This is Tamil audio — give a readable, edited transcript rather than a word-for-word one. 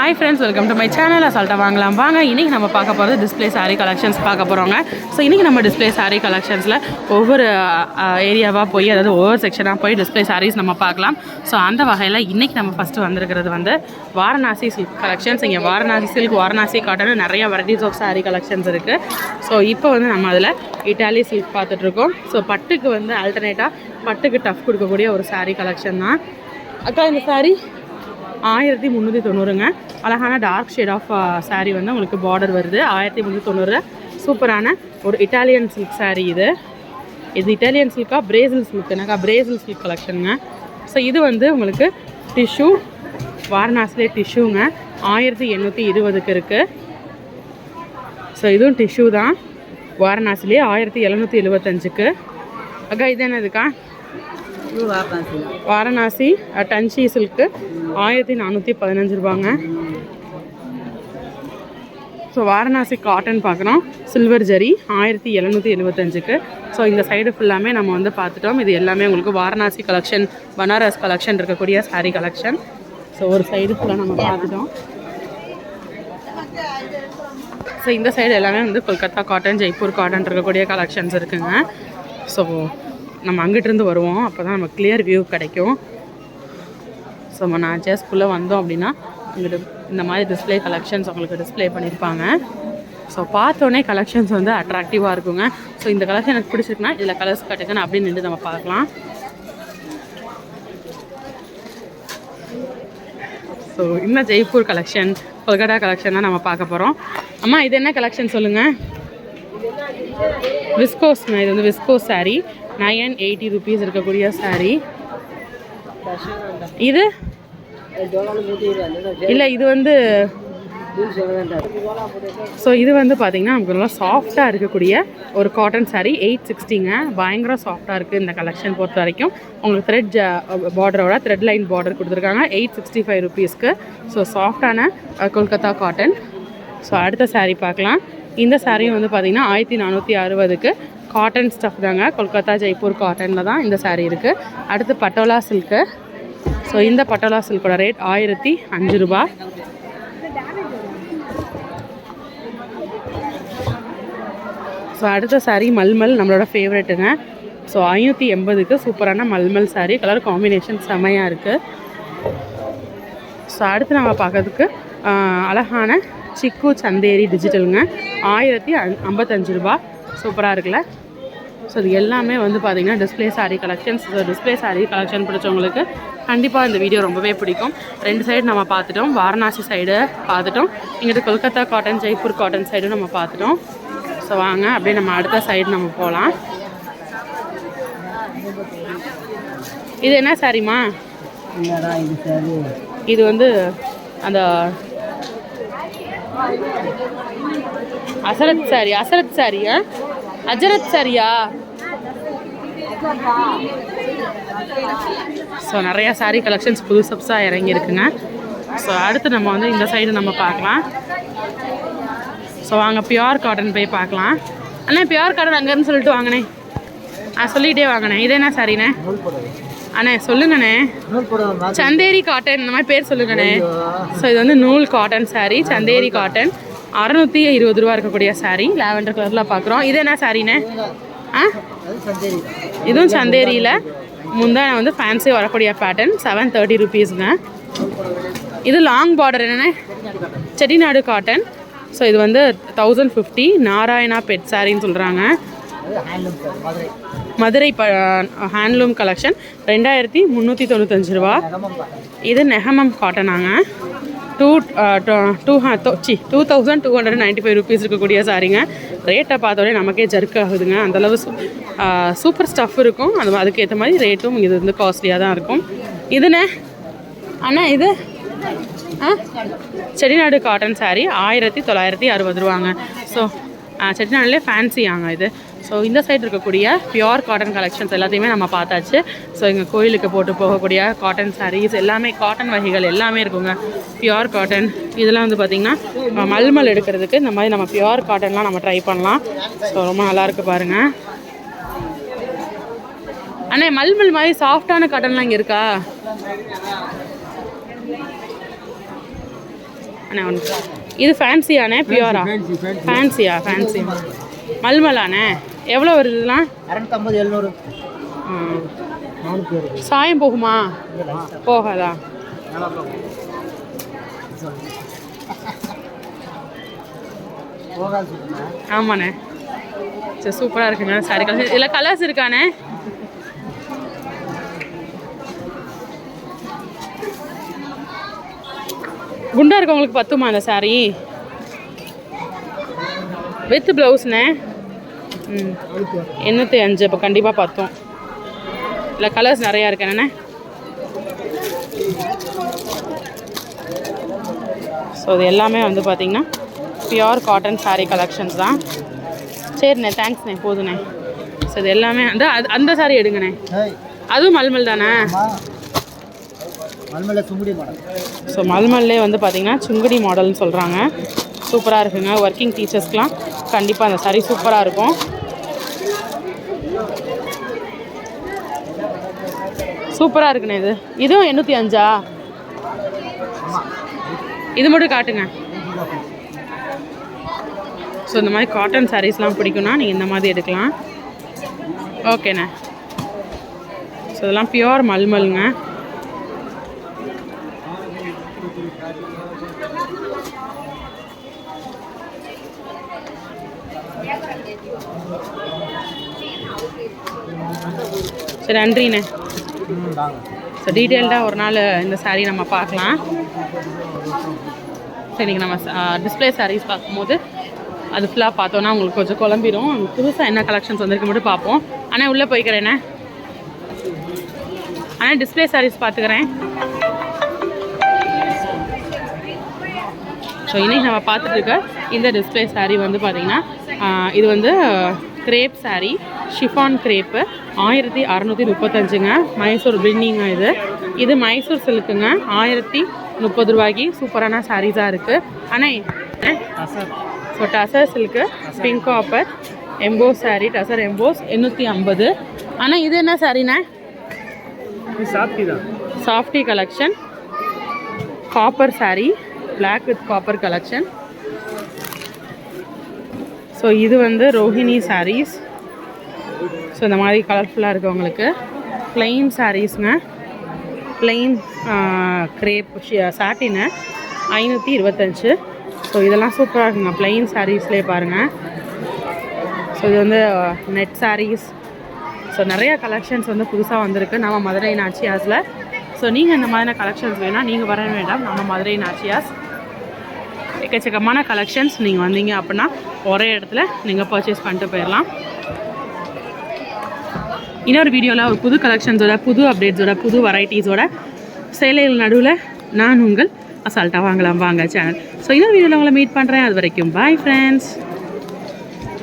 Hi friends, welcome to my channel. அசால்ட்டா வாங்கலாம் வாங்க. இன்னைக்கு நம்ம பார்க்க போகிறது டிஸ்ப்ளே சாரீ கலெக்ஷன்ஸ் பார்க்க போகிறோங்க. ஸோ இன்றைக்கி நம்ம டிஸ்ப்ளே சாரீ கலெக்ஷன்ஸில் ஒவ்வொரு ஏரியாவாக போய் அதாவது ஒவ்வொரு செக்ஷனாக போய் டிஸ்ப்ளே சாரீஸ் நம்ம பார்க்கலாம். ஸோ அந்த வகையில் இன்றைக்கி நம்ம ஃபஸ்ட்டு வந்திருக்கிறது வந்து வாரணாசி சில்க் கலெக்ஷன்ஸ். இங்கே வாரணாசி சில்க், வாரணாசி காட்டன் நிறைய வெரைட்டிஸ் ஆஃப் சாரீ கலெக்ஷன்ஸ் இருக்குது. ஸோ இப்போ வந்து நம்ம அதில் இட்டாலி சில்க் பார்த்துட்ருக்கோம். ஸோ பட்டுக்கு வந்து ஆல்டர்னேட்டாக பட்டுக்கு டஃப் கொடுக்கக்கூடிய ஒரு சாரீ கலெக்ஷன் தான். அக்கா இந்த சாரீ 1390ங்க. அழகான டார்க் ஷேட் ஆஃப் சாரீ வந்து உங்களுக்கு பார்டர் வருது. 1390 சூப்பரான ஒரு இட்டாலியன் சில்க் சாரீ. இது இட்டாலியன் சில்கா பிரேசில் சில்க் எனக்கா பிரேசில் சில்க் கலெக்ஷனுங்க. ஸோ இது வந்து உங்களுக்கு டிஷ்யூ வாரணாசிலே டிஷ்யூங்க. 1820க்கு இருக்குது. ஸோ இதுவும் டிஷ்யூ தான். வாரணாசிலே 1775க்கு. அக்கா இது என்னதுக்கா? வாரணாசி டன்சி சில்க்கு 1415 ரூபாங்க. ஸோ வாரணாசி காட்டன் பார்க்குறோம். சில்வர் ஜரி 1775க்கு. ஸோ இந்த சைடு ஃபுல்லாமே நம்ம வந்து பார்த்துட்டோம். இது எல்லாமே உங்களுக்கு வாரணாசி கலெக்ஷன், பனாரஸ் கலெக்ஷன் இருக்கக்கூடிய சாரீ கலெக்ஷன். ஸோ ஒரு சைடு ஃபுல்லாக நம்ம பார்த்துட்டோம். ஸோ இந்த சைடு எல்லாமே வந்து கொல்கத்தா காட்டன், ஜெய்ப்பூர் காட்டன் இருக்கக்கூடிய கலெக்ஷன்ஸ் இருக்குங்க. ஸோ நம்ம அங்கிட்டிருந்து வருவோம், அப்போ தான் நம்ம கிளியர் வியூ கிடைக்கும். ஸோ நம்ம நாச்சஸ்குள்ளே வந்தோம் அப்படின்னா இங்கிட்ட இந்த மாதிரி டிஸ்பிளே கலெக்ஷன்ஸ் உங்களுக்கு டிஸ்பிளே பண்ணியிருப்பாங்க. ஸோ பார்த்தோன்னே கலெக்ஷன்ஸ் வந்து அட்ராக்டிவாக இருக்குங்க. ஸோ இந்த கலெக்ஷன் எனக்கு பிடிச்சிருக்குன்னா இதில் கலர்ஸ் கட்டுக்கணும் அப்படின்னு நின்று நம்ம பார்க்கலாம். ஸோ இன்னும் ஜெய்ப்பூர் கலெக்ஷன், கொல்கட்டா கலெக்ஷன் தான் நம்ம பார்க்க போகிறோம். அம்மா இது என்ன கலெக்ஷன் சொல்லுங்கள்? விஸ்கோஸ்ங்க. இது வந்து விஸ்கோஸ் சாரீ 980 rupees இருக்கக்கூடிய சாரீ. இது இல்லை, இது வந்து ஸோ இது வந்து பார்த்திங்கன்னா நமக்கு நல்லா சாஃப்டாக இருக்கக்கூடிய ஒரு காட்டன் சாரீ 860ங்க. பயங்கர சாஃப்டாக இருக்குது இந்த கலெக்ஷன் பொறுத்த வரைக்கும். உங்களுக்கு த்ரெட் பார்டரோட த்ரெட் லைன் பார்டர் கொடுத்துருக்காங்க 865 rupeesக்கு. ஸோ சாஃப்டான கொல்கத்தா காட்டன். ஸோ அடுத்த சாரீ பார்க்கலாம். இந்த சாரியும் வந்து பார்த்திங்கன்னா 1460க்கு காட்டன் ஸ்டஃப் தாங்க. கொல்கத்தா ஜெய்ப்பூர் காட்டனில் தான் இந்த சாரீ இருக்குது. அடுத்து பட்டோலா சில்க்கு. ஸோ இந்த பட்டோலா சில்கோட ரேட் 1005 ரூபா. ஸோ அடுத்த சாரீ மல்மல், நம்மளோட ஃபேவரெட்டுங்க. ஸோ 580க்கு சூப்பரான மல்மல் சாரீ. கலர் காம்பினேஷன் செம்மையாக இருக்குது. ஸோ அடுத்து நம்ம பார்க்கறதுக்கு அழகான சிக்கு சந்தேரி டிஜிட்டலுங்க. 1055 ரூபா. சூப்பராக இருக்குல்ல? ஸோ இது எல்லாமே வந்து பார்த்திங்கன்னா display sari collections. So display sari collection பிடிச்சவங்களுக்கு கண்டிப்பாக இந்த வீடியோ ரொம்பவே பிடிக்கும். 2 சைடு நம்ம பார்த்துட்டோம். வாரணாசி சைடு பார்த்துட்டோம், இங்கிட்ட Kolkata cotton, Jaipur cotton side நம்ம பார்த்துட்டோம். ஸோ வாங்க அப்படியே நம்ம அடுத்த சைடு நம்ம போகலாம். இது என்ன சாரிம்மா? இது வந்து அந்த அசரத் சாரி. அசரத் சாரியா? அஜரத் சாரியா? ஸோ நிறையா சாரீ கலெக்ஷன்ஸ் புதுசாக இறங்கியிருக்குங்க. ஸோ அடுத்து நம்ம வந்து இந்த சைடு நம்ம பார்க்கலாம். ஸோ வாங்க பியூர் காட்டன் போய் பார்க்கலாம். அண்ணா பியூர் காட்டன் அங்கேருந்து சொல்லிட்டு வாங்கண்ணே. சொல்லிகிட்டே வாங்கண்ணே. இது என்ன சாரிண்ணே? அண்ணே சொல்லுங்கண்ணே. சந்தேரி காட்டன் இந்த மாதிரி பேர் சொல்லுங்கண்ணே. ஸோ இது வந்து நூல் காட்டன் சாரீ, சந்தேரி காட்டன் 620 ரூபா இருக்கக்கூடிய சாரீ. லாவெண்டர் கலரில் பார்க்குறோம். இது என்ன சாரீண்ணே? இதுவும் சந்தேரியில் முந்தான வந்து ஃபேன்சி வரக்கூடிய பேட்டர்ன் 730 rupeesங்க. இது லாங் பார்டர் என்னென்ன? செட்டிநாடு காட்டன். ஸோ இது வந்து 1050. நாராயணா பெட் சாரின்னு சொல்கிறாங்க. மதுரை ஹேண்ட்லூம் கலெக்ஷன் 2395 ரூபா. இது நெஹமம் காட்டனாங்க. 2295 rupees இருக்கக்கூடிய சாரிங்க. ரேட்டை பார்த்தோடனே நமக்கே ஜர்க் ஆகுதுங்க. அந்தளவு சூப்பர் ஸ்டஃப் இருக்கும். அதுக்கேற்ற மாதிரி ரேட்டும் இது வந்து காஸ்ட்லியாக தான் இருக்கும். இதுண்ணே அண்ணா இது செட்டிநாடு காட்டன் சாரீ 1960 ரூபாங்க. ஸோ செட்டிநாடுலேயே ஃபேன்சியாங்க இது. ஸோ இந்த சைடு இருக்கக்கூடிய பியூர் காட்டன் கலெக்ஷன்ஸ் எல்லாத்தையுமே நம்ம பார்த்தாச்சு. ஸோ எங்கள் கோயிலுக்கு போட்டு போகக்கூடிய காட்டன் சாரீஸ் எல்லாமே, காட்டன் வகைகள் எல்லாமே இருக்குங்க. பியூர் காட்டன் இதெல்லாம் வந்து பார்த்திங்கன்னா மல்மல் எடுக்கிறதுக்கு இந்த மாதிரி நம்ம பியூர் காட்டன்லாம் நம்ம ட்ரை பண்ணலாம். ஸோ ரொம்ப நல்லாயிருக்கு பாருங்கள். அண்ணே மல்மல் மாதிரி சாஃப்டான காட்டன்லாம் இங்கே இருக்கா? அண்ணே ஒன்று இது ஃபேன்சியாண்ணே பியூரா ஃபேன்சியா ஃபேன்சி மல்மலாண்ணே எவ்வளோ வருது இதெல்லாம் 650 700 சாயம் போகுமா போகாதா ஆமாண்ணே சரி சூப்பராக இருக்குங்க சாரி கலர் இதில் கலர்ஸ் இருக்காண்ணே குண்டா இருக்கவங்களுக்கு பத்துமா அந்த சாரீ வித் ப்ளவுஸ்ண்ணே 805 இப்போ கண்டிப்பாக பத்தும் இல்லை கலர்ஸ் நிறையா இருக்கு என்னண்ணே ஸோ இது எல்லாமே வந்து பார்த்திங்கன்னா பியோர் காட்டன் சாரீ கலெக்ஷன்ஸ் தான் சரிண்ணே தேங்க்ஸ்ண்ணே போதுண்ணே ஸோ இது எல்லாமே அந்த சாரீ எடுங்கண்ணே அதுவும் மல்மல் தானே ஸோ மல்மல்லே வந்து பார்த்திங்கன்னா சுங்குடி மாடல்னு சொல்கிறாங்க சூப்பராக இருக்குங்க ஒர்க்கிங் டீச்சர்ஸ்க்கெலாம் கண்டிப்பாக அந்த சாரீ சூப்பராக இருக்கும் சூப்பராக இருக்குண்ணே இதுவும் 805 இது மட்டும் காட்டுங்க ஸோ இந்த மாதிரி காட்டன் சாரீஸ்லாம் பிடிக்கும்னா நீங்கள் இந்த மாதிரி எடுக்கலாம் ஓகேண்ணே ஸோ இதெல்லாம் பியோர் மல்மல்ங்க சரி நன்றிண்ணே ஸோ டீட்டெயில்டாக ஒரு நாள் இந்த சாரீ நம்ம பார்க்கலாம் சரி நீங்கள் நம்ம டிஸ்பிளே சாரீஸ் பார்க்கும்போது அது ஃபுல்லாக பார்த்தோன்னா உங்களுக்கு கொஞ்சம் குழம்பிடும் புதுசாக என்ன கலெக்ஷன்ஸ் வந்திருக்கு மட்டும் பார்ப்போம் ஆனால் உள்ளே போய்க்கிறேண்ணே ஆனால் டிஸ்பிளே சாரீஸ் பார்த்துக்கிறேன் ஸோ இன்றைக்கி நம்ம பார்த்துட்டு இருக்க இந்த டிஸ்பிளே சாரீ வந்து பார்த்திங்கன்னா இது வந்து கிரேப் சாரீ ஷிஃபான் கிரேப்பு 1635ங்க மைசூர் பின்னிங்க இது மைசூர் சில்க்குங்க 1030 ரூபாய்க்கு சூப்பரான சாரீஸாக இருக்குது ஆனால் so tussar silk pink copper emboss sari tussar emboss 850 ஆனால் இது என்ன சாரீண்ணே softy collection copper sari black with copper collection so இது வந்து ரோஹிணி சாரீஸ் ஸோ இந்த மாதிரி கலர்ஃபுல்லாக இருக்குது உங்களுக்கு ப்ளெயின் சாரீஸுங்க ப்ளெயின் கிரேப் சாட்டின்னு 525 ஸோ இதெல்லாம் சூப்பராக இருக்குங்க ப்ளெயின் சாரீஸ்லேயே பாருங்கள் ஸோ இது வந்து நெட் சாரீஸ் ஸோ நிறைய கலெக்ஷன்ஸ் வந்து புதுசாக வந்திருக்கு நம்ம மதுரை நாச்சியாஸில் ஸோ நீங்கள் இந்த மாதிரியான கலெக்ஷன்ஸ் வேணால் நீங்கள் வர வேண்டாம் நம்ம மதுரை நாச்சியாஸ் எக்கச்சக்கமான கலெக்ஷன்ஸ் நீங்கள் வந்தீங்க அப்படின்னா ஒரே இடத்துல நீங்கள் பர்ச்சேஸ் பண்ணிட்டு போயிடலாம் இன்னொரு வீடியோவில் ஒரு புது கலெக்ஷன்ஸோட புது அப்டேட்ஸோட புது வெரைட்டிஸோட சேலைகள் நடுவில் நான் உங்கள் அசால்ட்டாக வாங்கலாம் வாங்க சேனல் ஸோ இன்னொரு வீடியோவில் உங்களை மீட் பண்ணுறேன் அது வரைக்கும் பாய் ஃப்ரெண்ட்ஸ்